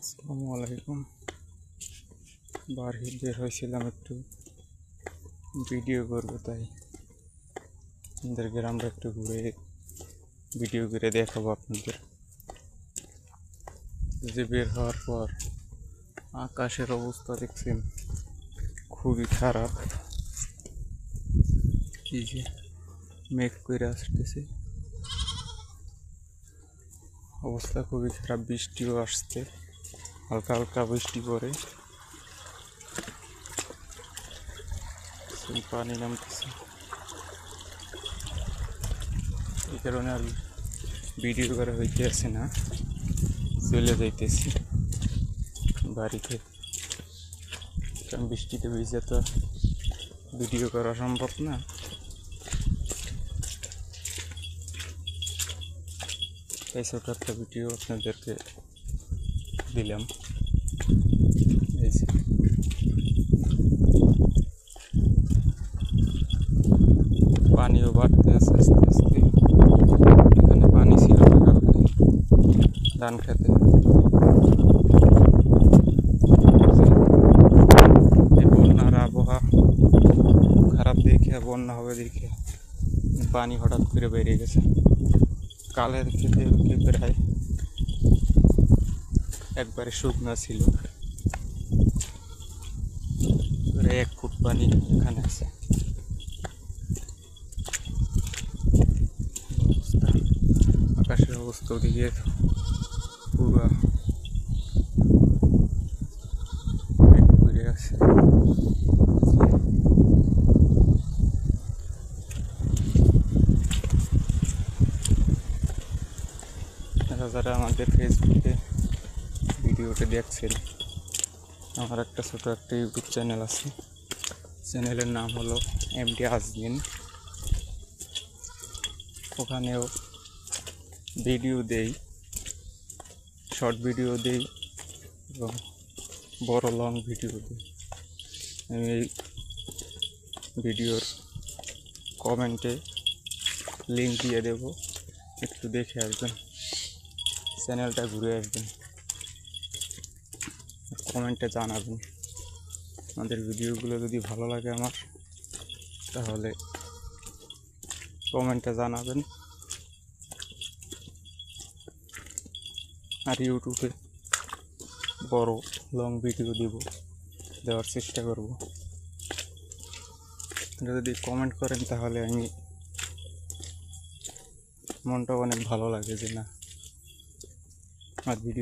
আসসালামু আলাইকুম। বাহির বের হয়েছিলাম একটু ভিডিও করবো, তাই আমাদের গ্রামটা একটু ঘুরে ভিডিও করে দেখাবো আপনাদের। যে বের হওয়ার পর আকাশের অবস্থা দেখছেন, খুবই খারাপ। এই যে মেঘ করে আসতেছে, অবস্থা খুবই খারাপ। বৃষ্টিও আসছে, হালকা হালকা বৃষ্টি পড়ে, পানি নামতেছে। এই কারণে আর ভিডিও করা হইতে আসে না, চলে যাইতেছি বাড়িতে। কারণ বৃষ্টিতে ভিজে তো ভিডিও করা সম্ভব না। এই ছোট একটা ভিডিও আপনাদেরকে দিলাম। এই যে পানিও বাড়তে আছে আস্তে আস্তে। এখানে পানি ছিল না কালকে ধান খেতে। এই বন্যার আবহাওয়া খারাপ দেখে, বন্যা হবে দেখে পানি হঠাৎ করে বেরিয়ে গেছে। কালের খেতে প্রায় একবারে শুকনা ছিল, 1 ফুট পানি এখানে আছে। আকাশের অবস্থা ওদিকে পুরো ঘুরে আছে। যারা আমাদের ফেসবুকে ভিডিওটা দেখছেন, আমার একটা ছোটো একটা ইউটিউব চ্যানেল আছে। চ্যানেলের নাম হলো এমডি আজমিন। ওখানেও ভিডিও দেই, শর্ট ভিডিও দেই এবং বড় লং ভিডিও দিই। আমি এই ভিডিওর কমেন্টে লিঙ্ক দিয়ে দেব, একটু দেখে আসবেন, চ্যানেলটা ঘুরে আসবেন, কমেন্টে জানাবেন। আমাদের ভিডিওগুলো যদি ভালো লাগে আমার, তাহলে কমেন্টে জানাবেন। আর ইউটিউবে বড় লং ভিডিও দেওয়ার চেষ্টা করব। যদি কমেন্ট করেন তাহলে আমি মনটা অনেক ভালো লাগে যে না, আমার ভিডিও